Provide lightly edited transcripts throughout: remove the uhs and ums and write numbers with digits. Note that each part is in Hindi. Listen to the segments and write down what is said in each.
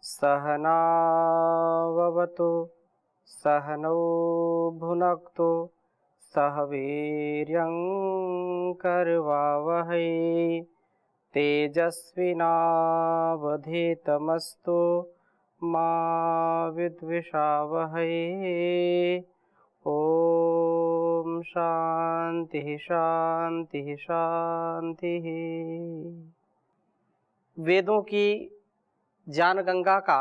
सहनाववतु सहनौ भुनक्तु सह वीर्यं करवावहै तेजस्विनावधीतमस्तु मा विद्विषावहै। ओम शांति शांति शांति। वेदों की ज्ञान गंगा का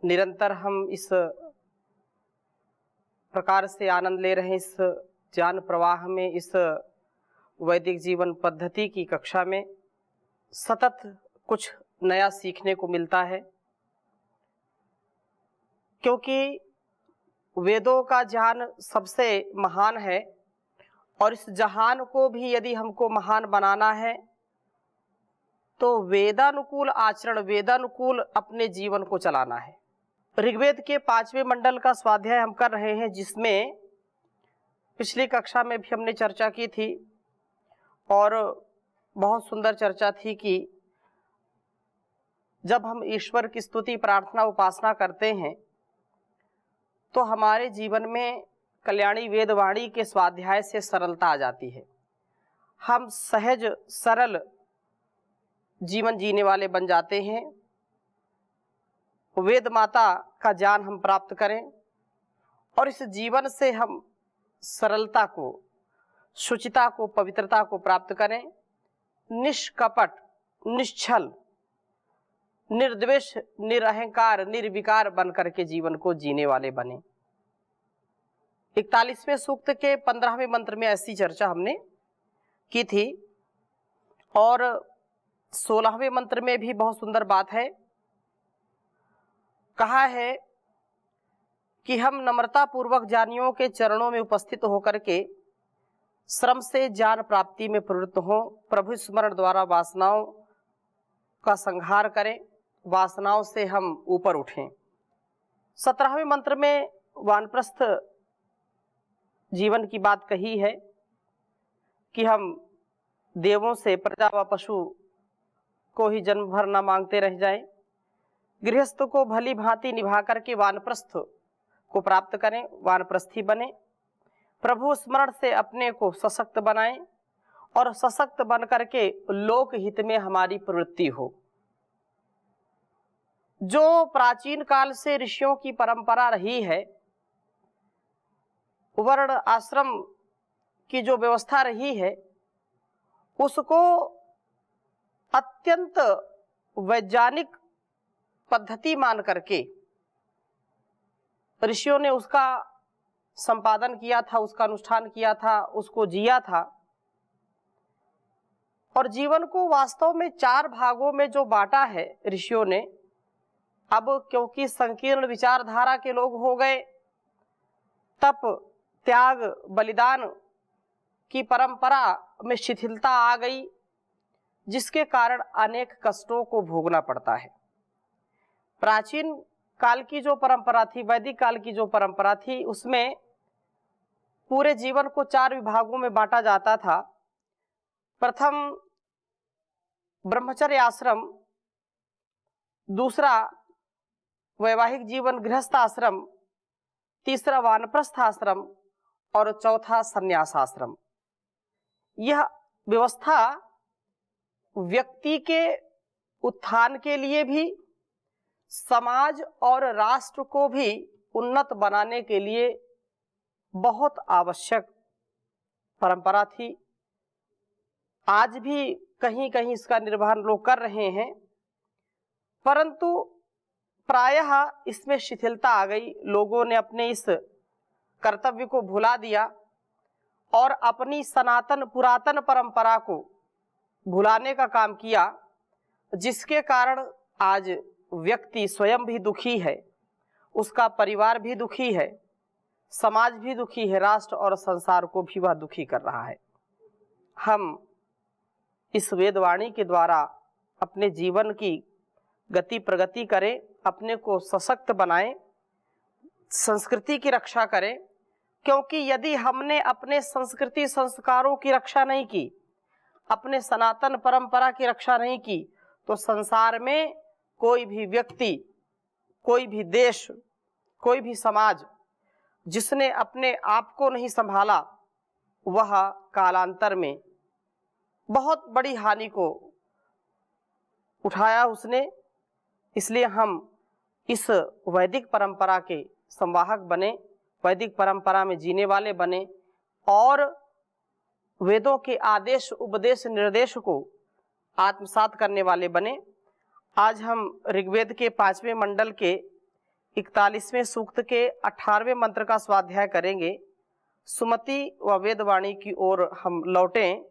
निरंतर हम इस प्रकार से आनंद ले रहे हैं। इस ज्ञान प्रवाह में, इस वैदिक जीवन पद्धति की कक्षा में सतत कुछ नया सीखने को मिलता है, क्योंकि वेदों का ज्ञान सबसे महान है और इस जहान को भी यदि हमको महान बनाना है तो वेदानुकूल आचरण, वेदानुकूल अपने जीवन को चलाना है। ऋग्वेद के 5वें मंडल का स्वाध्याय हम कर रहे हैं, जिसमें पिछली कक्षा में भी हमने चर्चा की थी और बहुत सुंदर चर्चा थी कि जब हम ईश्वर की स्तुति, प्रार्थना, उपासना करते हैं तो हमारे जीवन में कल्याणी वेदवाणी के स्वाध्याय से सरलता आ जाती है। हम सहज सरल जीवन जीने वाले बन जाते हैं। वेद माता का ज्ञान हम प्राप्त करें और इस जीवन से हम सरलता को, शुचिता को, पवित्रता को प्राप्त करें। निष्कपट, निश्चल, निर्द्वेष, निरहंकार, निर्विकार बन करके जीवन को जीने वाले बने। 41वें सूक्त के 15वें मंत्र में ऐसी चर्चा हमने की थी और 16वें मंत्र में भी बहुत सुंदर बात है। कहा है कि हम नम्रता पूर्वक ज्ञानियों के चरणों में उपस्थित होकर के श्रम से ज्ञान प्राप्ति में प्रवृत्त हों, प्रभु स्मरण द्वारा वासनाओं का संहार करें, वासनाओं से हम ऊपर उठें। 17वें मंत्र में वानप्रस्थ जीवन की बात कही है कि हम देवों से, प्रजा व पशु को ही जन्म भर न मांगते रह जाएं। गृहस्थ को भली भांति निभा करके वानप्रस्थ को प्राप्त करें, वानप्रस्थी बने। प्रभु स्मरण से अपने को सशक्त बनाएं और सशक्त बन करके लोक हित में हमारी प्रवृत्ति हो। जो प्राचीन काल से ऋषियों की परंपरा रही है, वर्ण आश्रम की जो व्यवस्था रही है, उसको अत्यंत वैज्ञानिक पद्धति मान करके ऋषियों ने उसका संपादन किया था, उसका अनुष्ठान किया था, उसको जिया था। और जीवन को वास्तव में 4 भागों में जो बांटा है ऋषियों ने, अब क्योंकि संकीर्ण विचारधारा के लोग हो गए, तप, त्याग, बलिदान की परंपरा में शिथिलता आ गई, जिसके कारण अनेक कष्टों को भोगना पड़ता है। प्राचीन काल की जो परंपरा थी, वैदिक काल की जो परंपरा थी, उसमें पूरे जीवन को 4 विभागों में बांटा जाता था। प्रथम ब्रह्मचर्य आश्रम, दूसरा वैवाहिक जीवन गृहस्थ आश्रम, तीसरा वानप्रस्थ आश्रम और चौथा संन्यास आश्रम। यह व्यवस्था व्यक्ति के उत्थान के लिए भी, समाज और राष्ट्र को भी उन्नत बनाने के लिए बहुत आवश्यक परंपरा थी। आज भी कहीं कहीं इसका निर्वहन लोग कर रहे हैं, परंतु प्रायः इसमें शिथिलता आ गई। लोगों ने अपने इस कर्तव्य को भुला दिया और अपनी सनातन पुरातन परंपरा को भुलाने का काम किया, जिसके कारण आज व्यक्ति स्वयं भी दुखी है, उसका परिवार भी दुखी है, समाज भी दुखी है, राष्ट्र और संसार को भी वह दुखी कर रहा है। हम इस वेदवाणी के द्वारा अपने जीवन की गति प्रगति करें, अपने को सशक्त बनाएं, संस्कृति की रक्षा करें, क्योंकि यदि हमने अपने संस्कृति संस्कारों की रक्षा नहीं की, अपने सनातन परंपरा की रक्षा नहीं की, तो संसार में कोई भी व्यक्ति, कोई भी देश, कोई भी समाज जिसने अपने आप को नहीं संभाला, वह कालांतर में बहुत बड़ी हानि को उठाया उसने। इसलिए हम इस वैदिक परंपरा के संवाहक बने, वैदिक परंपरा में जीने वाले बने और वेदों के आदेश, उपदेश, निर्देश को आत्मसात करने वाले बने। आज हम ऋग्वेद के 5वें मंडल के 41वें सूक्त के 18वें मंत्र का स्वाध्याय करेंगे। सुमति व वेदवाणी की ओर हम लौटें,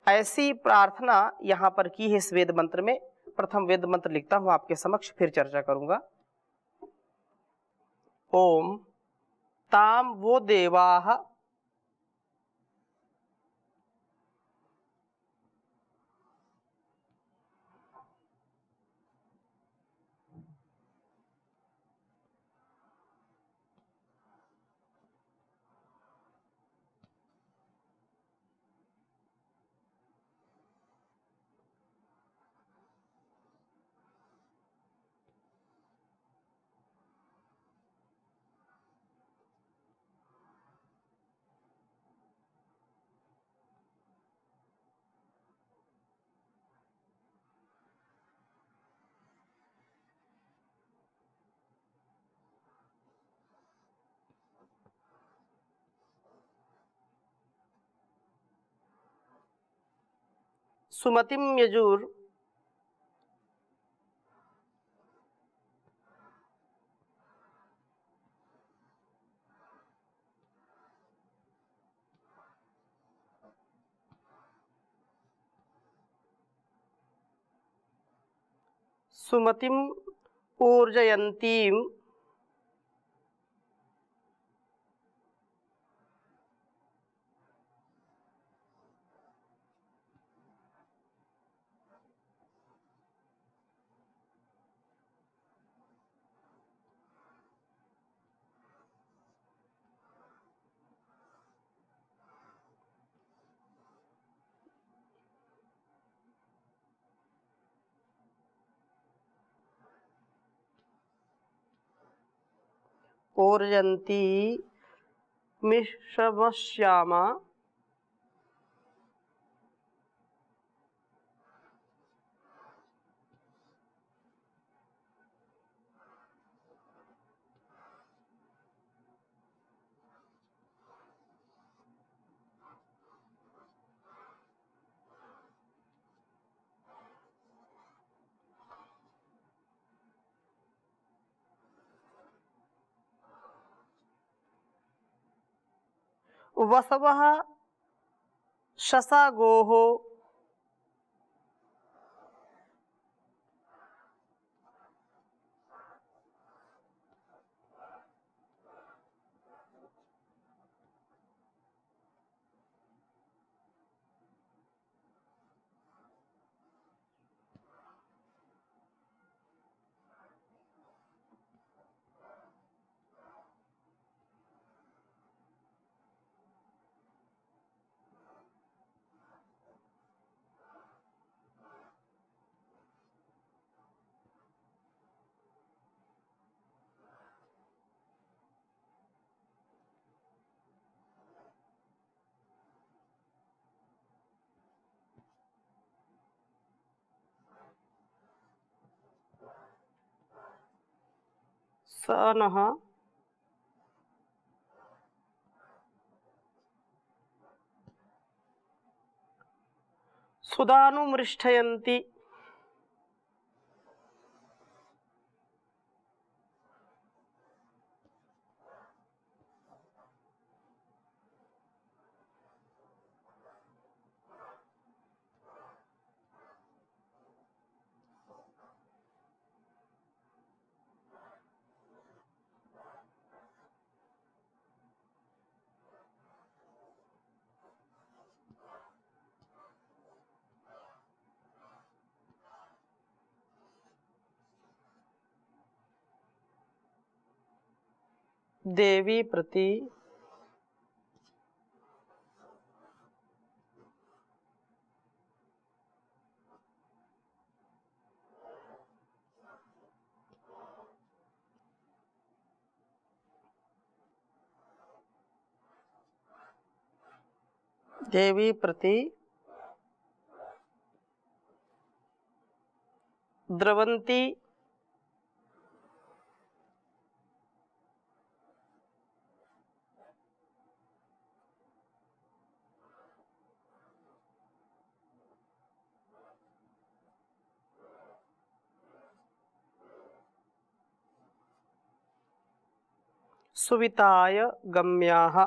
ऐसी प्रार्थना यहाँ पर की है इस वेद मंत्र में। प्रथम वेद मंत्र लिखता हूँ आपके समक्ष, फिर चर्चा करूंगा। ओम ताम वो देवाः सुमतिम यजुर सुमतिम ऊर्जयंतीम ऊर्जन्ती मिश्रमश्यामा वसवः शशागोः सनः सुदानुमृष्टयन्ति देवी प्रति देवी प्रति द्रवंती सुविताय गम्याः।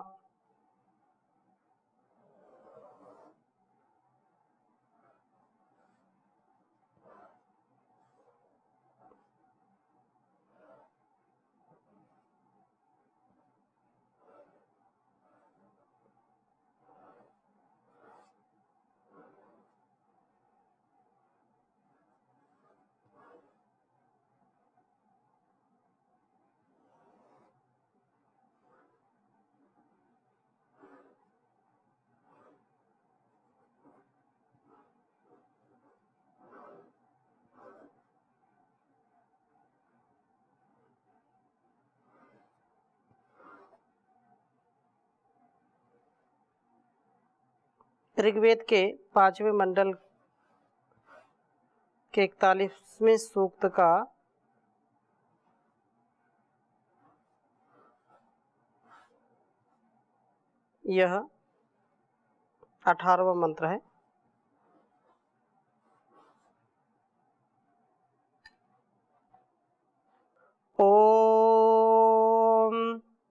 ऋग्वेद के 5वें मंडल के 41वें सूक्त का यह 18वां मंत्र है। ओम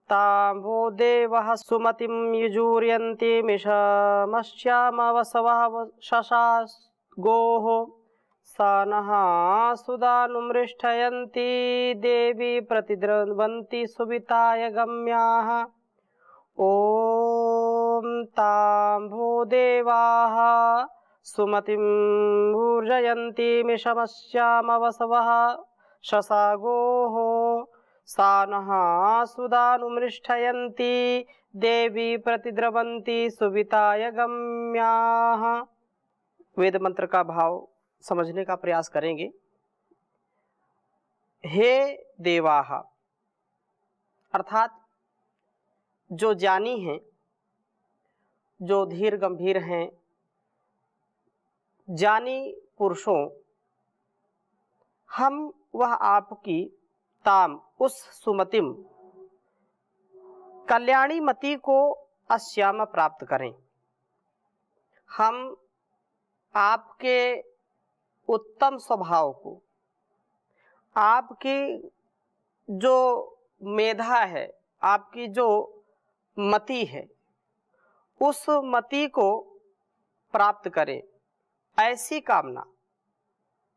तांभो देवः सुमतिं युजूर्यन्ति मिषमश्यामवसवः शशागोः सा नः सुदानुमृष्टयन्ति देवी प्रतिद्रवन्ति सुविताय गम्याः। ओम तांभो देवाः सुमतिं ऊर्जयन्ति मिषमश्यामवसवः शशागोः सा नः सुदानुमृष्टयन्ति देवी प्रतिद्रवन्ति सुविताय गम्याः। वेद मंत्र का भाव समझने का प्रयास करेंगे। हे देवाः अर्थात जो ज्ञानी हैं, जो धीर गंभीर हैं, ज्ञानी पुरुषों, हम वह आपकी ताम उस सुमतिम कल्याणी मति को अश्याम प्राप्त करें। हम आपके उत्तम स्वभाव को, आपकी जो मेधा है, आपकी जो मति है, उस मति को प्राप्त करें, ऐसी कामना।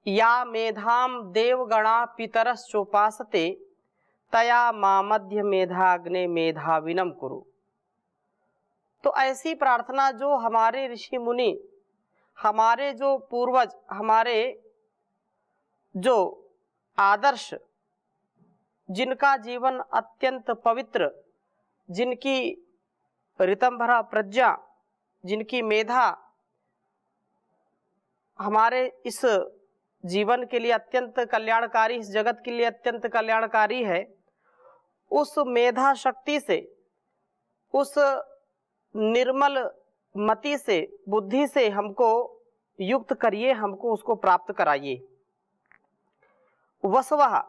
या मेधाम देवगणा पितरश्चोपासते तया मामध्य मेधाग्ने मेधाविनम कुरु। तो ऐसी प्रार्थना जो हमारे ऋषि मुनि, हमारे जो पूर्वज, हमारे जो आदर्श, जिनका जीवन अत्यंत पवित्र, जिनकी ऋतंभरा प्रज्ञा, जिनकी मेधा हमारे इस जीवन के लिए अत्यंत कल्याणकारी, इस जगत के लिए अत्यंत कल्याणकारी है, उस मेधा शक्ति से, उस निर्मल मति से, बुद्धि से हमको युक्त करिए, हमको उसको प्राप्त कराइए। वसवः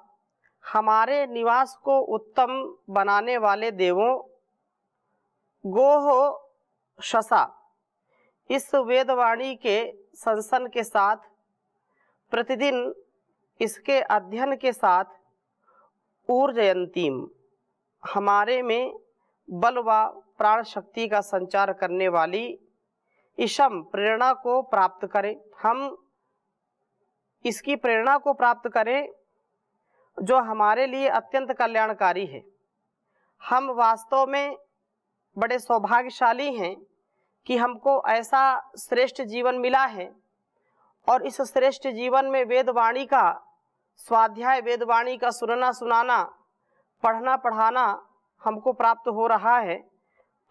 हमारे निवास को उत्तम बनाने वाले देवों, गोह शसा इस वेदवाणी के संसन के साथ, प्रतिदिन इसके अध्ययन के साथ, ऊर्जयंतीम हमारे में बल व प्राण शक्ति का संचार करने वाली ईशम प्रेरणा को प्राप्त करें। हम इसकी प्रेरणा को प्राप्त करें जो हमारे लिए अत्यंत कल्याणकारी है। हम वास्तव में बड़े सौभाग्यशाली हैं कि हमको ऐसा श्रेष्ठ जीवन मिला है, और इस श्रेष्ठ जीवन में वेदवाणी का स्वाध्याय, वेदवाणी का सुनना सुनाना, पढ़ना पढ़ाना हमको प्राप्त हो रहा है।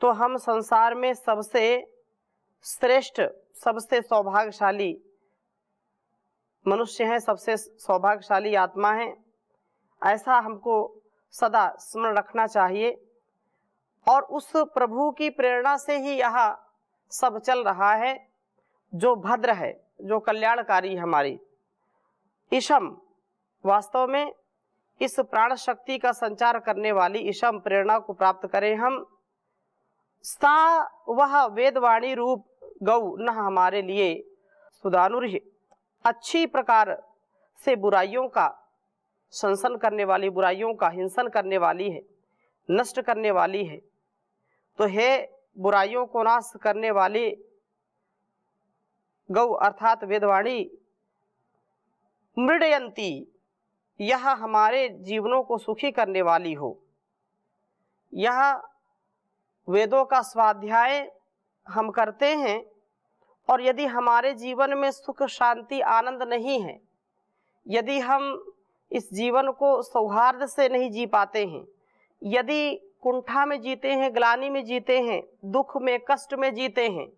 तो हम संसार में सबसे श्रेष्ठ, सबसे सौभाग्यशाली मनुष्य हैं, सबसे सौभाग्यशाली आत्मा हैं। ऐसा हमको सदा स्मरण रखना चाहिए। और उस प्रभु की प्रेरणा से ही यह सब चल रहा है, जो भद्र है, जो कल्याणकारी हमारी ईशम, वास्तव में इस प्राण शक्ति का संचार करने वाली ईशम प्रेरणा को प्राप्त करें हम। सा वह वेदवाणी रूप गौ न हमारे लिए सुदानुर अच्छी प्रकार से बुराइयों का शंसन करने वाली, बुराइयों का हिंसन करने वाली है, नष्ट करने वाली है। तो हे बुराइयों को नाश करने वाली गौ अर्थात वेदवाणी मृडयंती, यह हमारे जीवनों को सुखी करने वाली हो। यह वेदों का स्वाध्याय हम करते हैं और यदि हमारे जीवन में सुख शांति आनंद नहीं है, यदि हम इस जीवन को सौहार्द से नहीं जी पाते हैं, यदि कुंठा में जीते हैं, ग्लानि में जीते हैं, दुख में कष्ट में जीते हैं,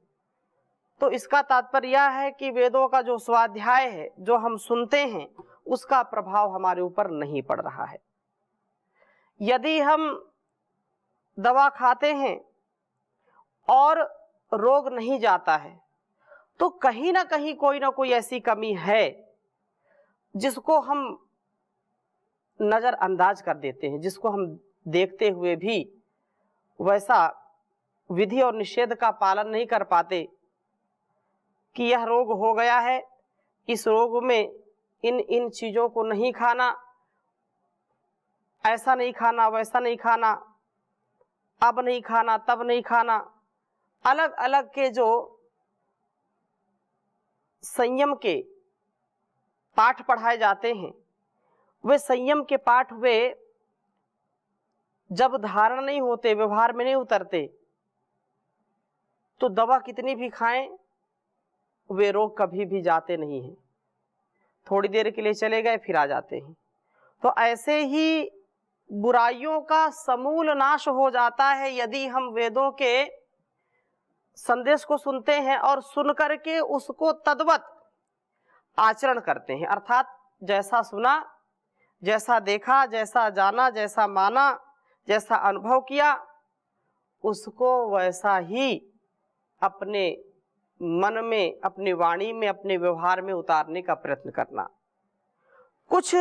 तो इसका तात्पर्य यह है कि वेदों का जो स्वाध्याय है, जो हम सुनते हैं, उसका प्रभाव हमारे ऊपर नहीं पड़ रहा है। यदि हम दवा खाते हैं और रोग नहीं जाता है, तो कहीं ना कहीं कोई ना कोई ऐसी कमी है जिसको हम नजरअंदाज कर देते हैं, जिसको हम देखते हुए भी वैसा विधि और निषेध का पालन नहीं कर पाते कि यह रोग हो गया है, इस रोग में इन इन चीजों को नहीं खाना, ऐसा नहीं खाना, वैसा नहीं खाना, अब नहीं खाना, तब नहीं खाना। अलग अलग के जो संयम के पाठ पढ़ाए जाते हैं, वे संयम के पाठ वे जब धारण नहीं होते, व्यवहार में नहीं उतरते, तो दवा कितनी भी खाएं, वे रोग कभी भी जाते नहीं हैं। थोड़ी देर के लिए चले गए, फिर आ जाते हैं। तो ऐसे ही बुराइयों का समूल नाश हो जाता है यदि हम वेदों के संदेश को सुनते हैं और सुन करके उसको तद्वत आचरण करते हैं। अर्थात जैसा सुना, जैसा देखा, जैसा जाना, जैसा माना, जैसा अनुभव किया, उसको वैसा ही अपने मन में, अपनी वाणी में, अपने व्यवहार में उतारने का प्रयत्न करना। कुछ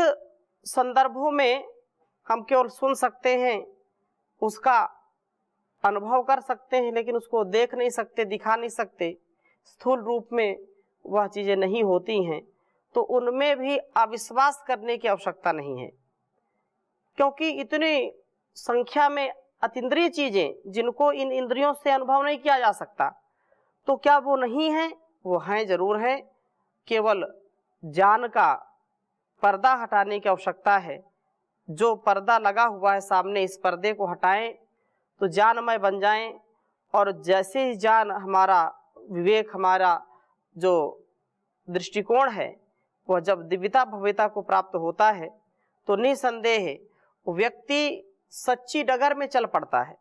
संदर्भों में हम केवल सुन सकते हैं, उसका अनुभव कर सकते हैं, लेकिन उसको देख नहीं सकते, दिखा नहीं सकते, स्थूल रूप में वह चीजें नहीं होती हैं। तो उनमें भी अविश्वास करने की आवश्यकता नहीं है, क्योंकि इतनी संख्या में अतीन्द्रिय चीजें जिनको इन इंद्रियों से अनुभव नहीं किया जा सकता, तो क्या वो नहीं है? वो हैं, जरूर है। केवल ज्ञान का पर्दा हटाने की आवश्यकता है। जो पर्दा लगा हुआ है सामने, इस पर्दे को हटाएं तो ज्ञानमय बन जाएं। और जैसे ही ज्ञान, हमारा विवेक, हमारा जो दृष्टिकोण है, वह जब दिव्यता भव्यता को प्राप्त होता है, तो निसंदेह व्यक्ति सच्ची डगर में चल पड़ता है।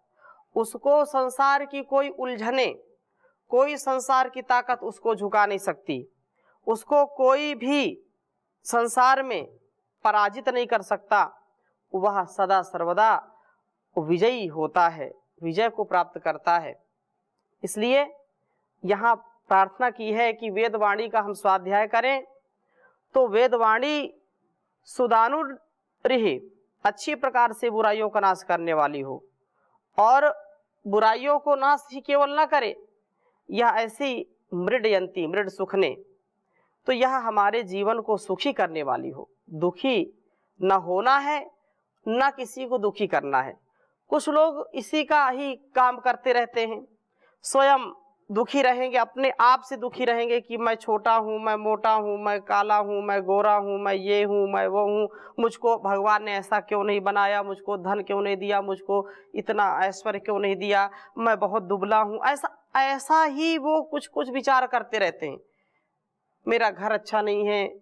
उसको संसार की कोई उलझने, कोई संसार की ताकत उसको झुका नहीं सकती, उसको कोई भी संसार में पराजित नहीं कर सकता। वह सदा सर्वदा विजयी होता है, विजय को प्राप्त करता है। इसलिए यहाँ प्रार्थना की है कि वेदवाणी का हम स्वाध्याय करें, तो वेदवाणी सुदानुरिहि, अच्छी प्रकार से बुराइयों का नाश करने वाली हो, और बुराइयों को नाश ही केवल न करे, यह ऐसी मृडयंती, मृड सुखने, तो यह हमारे जीवन को सुखी करने वाली हो। दुखी न होना है, न किसी को दुखी करना है। कुछ लोग इसी का ही काम करते रहते हैं, स्वयं दुखी रहेंगे, अपने आप से दुखी रहेंगे कि मैं छोटा हूँ, मैं मोटा हूँ, मैं काला हूँ, मैं गोरा हूँ, मैं ये हूँ, मैं वो हूँ, मुझको भगवान ने ऐसा क्यों नहीं बनाया, मुझको धन क्यों नहीं दिया, मुझको इतना ऐश्वर्य क्यों नहीं दिया, मैं बहुत दुबला हूँ। ऐसा ही वो कुछ कुछ विचार करते रहते हैं। मेरा घर अच्छा नहीं है,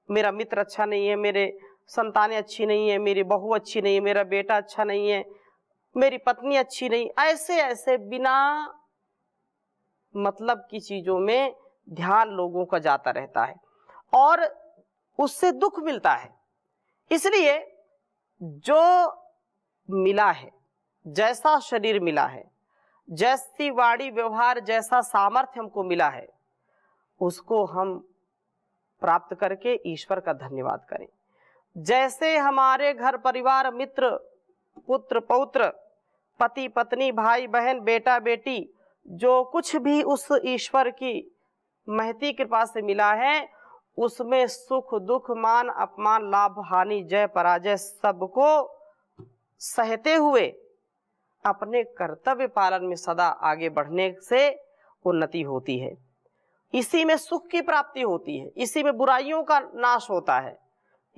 मेरा मित्र अच्छा नहीं है, मेरे संतानें अच्छी नहीं है, मेरी बहू अच्छी नहीं है, मेरा बेटा अच्छा नहीं है, मेरी पत्नी अच्छी नहीं। ऐसे ऐसे बिना मतलब की चीजों में ध्यान लोगों का जाता रहता है और उससे दुख मिलता है। इसलिए जो मिला है, जैसा शरीर मिला है, जैसी वाणी व्यवहार, जैसा सामर्थ्य हमको मिला है, उसको हम प्राप्त करके ईश्वर का धन्यवाद करें। जैसे हमारे घर परिवार, मित्र, पुत्र पौत्र, पति पत्नी, भाई बहन, बेटा बेटी, जो कुछ भी उस ईश्वर की महती कृपा से मिला है, उसमें सुख दुख, मान अपमान, लाभ हानि, जय पराजय सबको सहते हुए अपने कर्तव्य पालन में सदा आगे बढ़ने से उन्नति होती है। इसी में सुख की प्राप्ति होती है, इसी में बुराइयों का नाश होता है।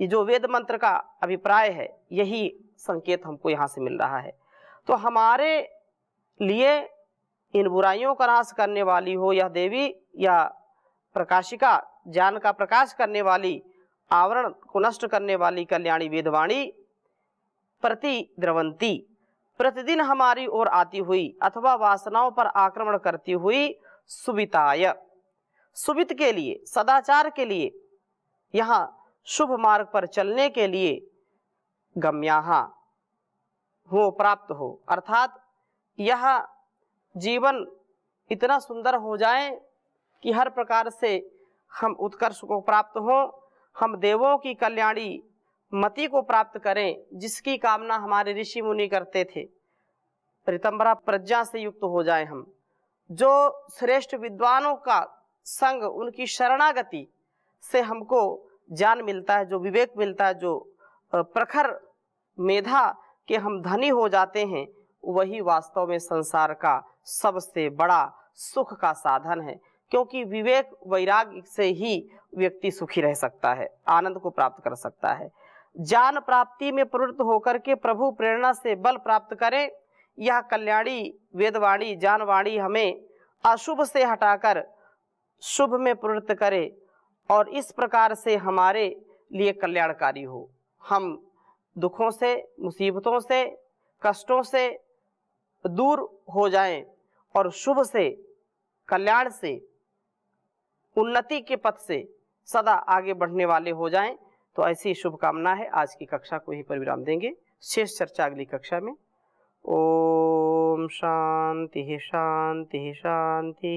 ये जो वेद मंत्र का अभिप्राय है, यही संकेत हमको यहाँ से मिल रहा है। तो हमारे लिए इन बुराइयों का नाश करने वाली हो यह देवी, या प्रकाशिका, ज्ञान का प्रकाश करने वाली, आवरण को नष्ट करने वाली कल्याणी वेदवाणी प्रति द्रवंती, प्रतिदिन हमारी ओर आती हुई अथवा वासनाओं पर आक्रमण करती हुई सुविताय, सुवित के लिए, सदाचार के लिए, यहाँ शुभ मार्ग पर चलने के लिए, गम्याहा हो, प्राप्त हो, अर्थात यह जीवन इतना सुंदर हो जाए कि हर प्रकार से हम उत्कर्ष को प्राप्त हो, हम देवों की कल्याणी मति को प्राप्त करें, जिसकी कामना हमारे ऋषि मुनि करते थे। प्रीतम्बरा प्रज्ञा से युक्त हो जाए हम, जो श्रेष्ठ विद्वानों का संग, उनकी शरणागति से हमको ज्ञान मिलता है, जो विवेक मिलता है, जो प्रखर मेधा के हम धनी हो जाते हैं, वही वास्तव में संसार का सबसे बड़ा सुख का साधन है। क्योंकि विवेक वैराग्य से ही व्यक्ति सुखी रह सकता है, आनंद को प्राप्त कर सकता है। ज्ञान प्राप्ति में प्रवृत्त होकर के प्रभु प्रेरणा से बल प्राप्त करें। यह कल्याणी वेदवाणी, ज्ञानवाणी हमें अशुभ से हटाकर शुभ में प्रवृत्त करे और इस प्रकार से हमारे लिए कल्याणकारी हो। हम दुखों से, मुसीबतों से, कष्टों से दूर हो जाएं और शुभ से, कल्याण से, उन्नति के पथ से सदा आगे बढ़ने वाले हो जाएं। तो ऐसी शुभकामना है। आज की कक्षा को यहीं पर विराम देंगे, शेष चर्चा अगली कक्षा में। ओम शांति शांति शांति।